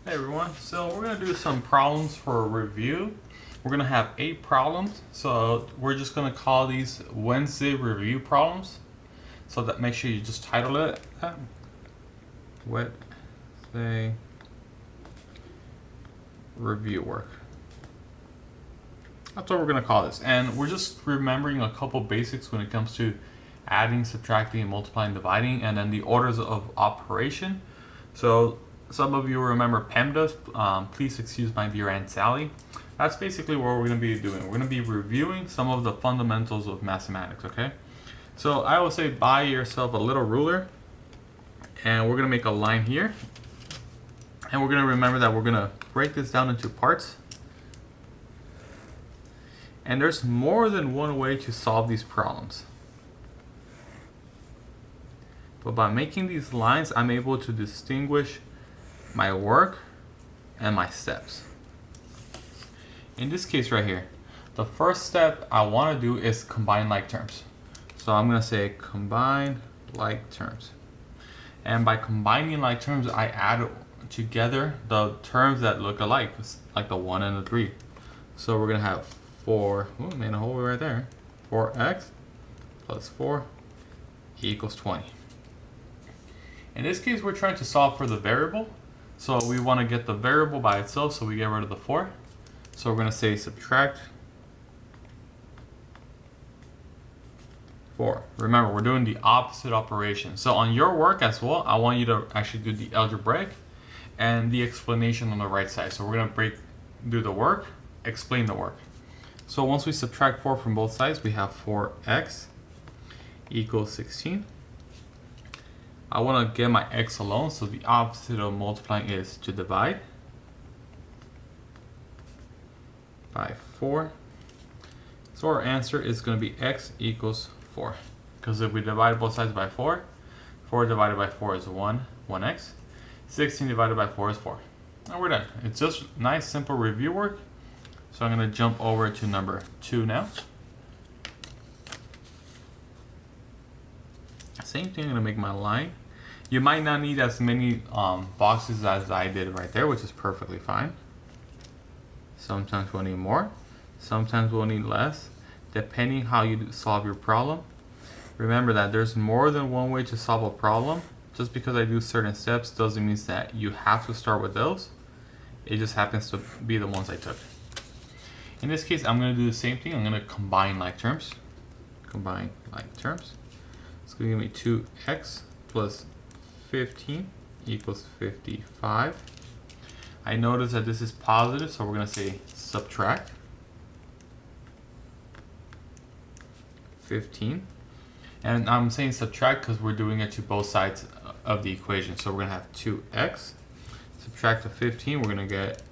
Hey everyone, so we're going to do some problems for a review. We're going to have 8 problems, so we're just going to call these Wednesday review problems. So that make sure you just title it Wednesday review work. That's what we're going to call this. And we're just remembering a couple basics when it comes to adding, subtracting, multiplying, dividing, and then the orders of operation. So some of you remember PEMDAS. Please excuse my dear Aunt Sally. That's basically what we're going to be doing. We're going to be reviewing some of the fundamentals of mathematics, okay? So I will say buy yourself a little ruler, and we're going to make a line here. And we're going to remember that we're going to break this down into parts. And there's more than one way to solve these problems. But by making these lines, I'm able to distinguish my work and my steps. In this case right here, the first step I want to do is combine like terms. So I'm going to say combine like terms. And by combining like terms, I add together the terms that look alike, like the 1 and the 3. So we're going to have 4, made a hole right there, 4x plus 4 equals 20. In this case, we're trying to solve for the variable. So we want to get the variable by itself, so we get rid of the 4. So we're going to say subtract 4. Remember, we're doing the opposite operation. So on your work as well, I want you to actually do the algebraic and the explanation on the right side. So we're going to do the work, explain the work. So once we subtract 4 from both sides, we have 4x equals 16. I want to get my x alone, so the opposite of multiplying is to divide by 4. So our answer is going to be x equals 4. Because if we divide both sides by 4, 4 divided by 4 is 1x. 16 divided by 4 is 4. And we're done. It's just nice, simple review work. So I'm going to jump over to number 2 now. Same thing, I'm going to make my line. You might not need as many boxes as I did right there, which is perfectly fine. Sometimes we'll need more, sometimes we'll need less, depending how you solve your problem. Remember that there's more than one way to solve a problem. Just because I do certain steps doesn't mean that you have to start with those. It just happens to be the ones I took. In this case, I'm going to do the same thing. I'm going to combine like terms. Combine like terms. It's going to give me 2x plus 15 equals 55. I notice that this is positive, so we're going to say subtract 15. And I'm saying subtract because we're doing it to both sides of the equation. So we're going to have 2x, subtract the 15, we're going to get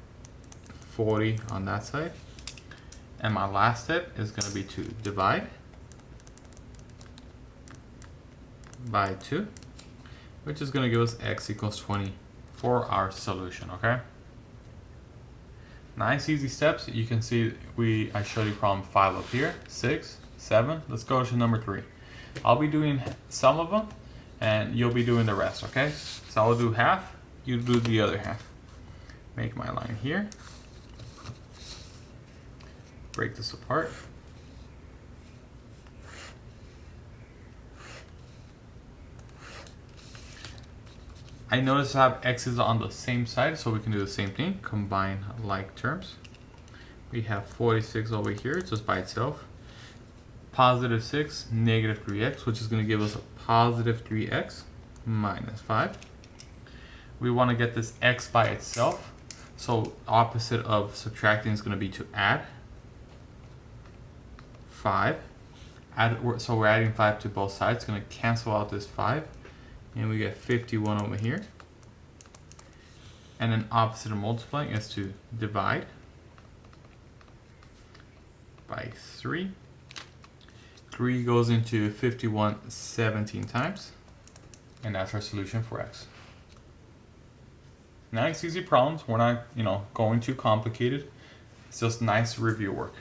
40 on that side. And my last step is going to be to divide by 2, which is going to give us x equals 20 for our solution, okay? Nice, easy steps. You can see I showed you problem 5 up here, 6, 7. Let's go to number 3. I'll be doing some of them, and you'll be doing the rest, okay? So I'll do half, you do the other half. Make my line here. Break this apart. I notice I have x's on the same side, so we can do the same thing. Combine like terms. We have 46 over here just by itself. Positive 6, negative 3x, which is going to give us a positive 3x minus 5. We want to get this x by itself. So opposite of subtracting is going to be to add 5. So we're adding 5 to both sides. It's going to cancel out this 5. And we get 51 over here. And then opposite of multiplying is to divide by 3. 3 goes into 51 17 times. And that's our solution for x. Nice, easy problems. We're not, going too complicated. It's just nice review work.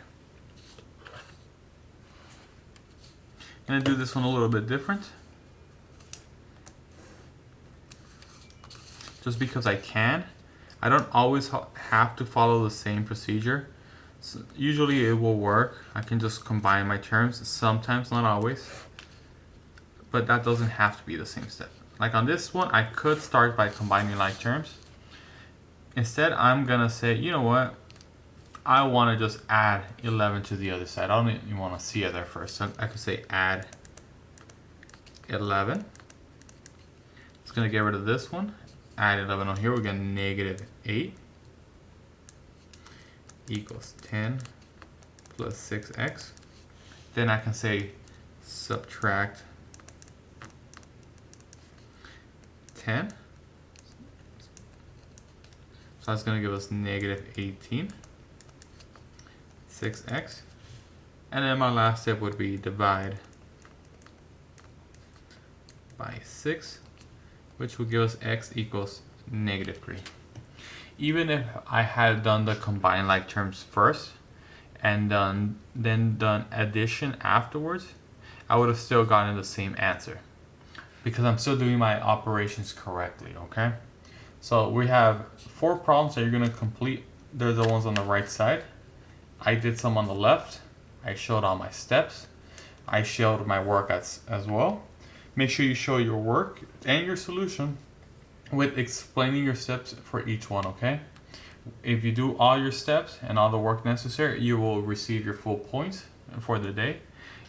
I'm going to do this one a little bit different. Just because I can. I don't always have to follow the same procedure. So usually it will work. I can just combine my terms, sometimes, not always. But that doesn't have to be the same step. Like on this one, I could start by combining like terms. Instead, I'm gonna say, you know what? I want to just add 11 to the other side. I don't even want to see it there first. So I could say add 11. It's gonna get rid of this one. Add 11 on here. We're gonna negative 8 equals 10 plus 6x. Then I can say subtract 10. So that's going to give us negative 18, 6x. And then my last step would be divide by 6, which will give us x equals negative 3. Even if I had done the combined like terms first and then done addition afterwards, I would have still gotten the same answer because I'm still doing my operations correctly, okay? So we have 4 problems that you're going to complete. They're the ones on the right side. I did some on the left. I showed all my steps. I showed my work as well. Make sure you show your work and your solution with explaining your steps for each one, okay? If you do all your steps and all the work necessary, you will receive your full points for the day.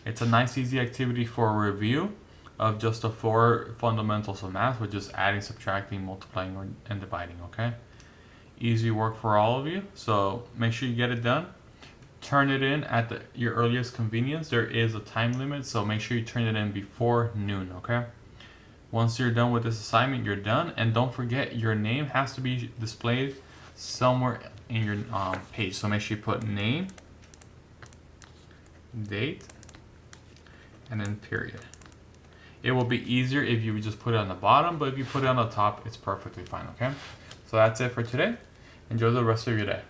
It's a nice, easy activity for a review of just the 4 fundamentals of math, with just adding, subtracting, multiplying, and dividing, okay? Easy work for all of you, so make sure you get it done. Turn it in at your earliest convenience. There is a time limit, so make sure you turn it in before noon, okay? Once you're done with this assignment, you're done, and don't forget your name has to be displayed somewhere in your page. So make sure you put name, date, and then period. It will be easier if you would just put it on the bottom, but if you put it on the top, it's perfectly fine, okay? So that's it for today. Enjoy the rest of your day.